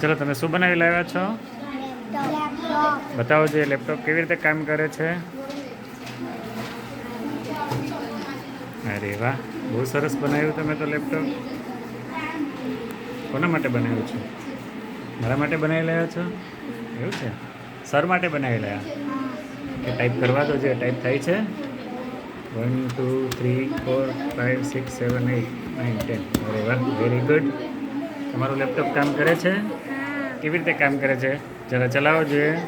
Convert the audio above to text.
ચલો, તમે શું બનાવી લાવ્યા છો? બતાવો જોઈએ લેપટોપ કેવી રીતે કામ કરે છે. અરે વાહ, બહુ સરસ બનાવ્યું તમે તો લેપટોપ. કોના માટે બનાવ્યું છે? મારા માટે બનાવી લાવ્યા છો? એવું છે? સર માટે બનાવી લાવ્યા કે ટાઈપ કરવા દો, જે ટાઈપ થાય છે. 1 2 3 4 5 6 7 8 9 10. અરે વાહ, વેરી ગુડ. તમારું લેપટોપ કામ કરે છે? કેવી રીતે કામ કરે છે? જરા ચલાવો જોઈએ.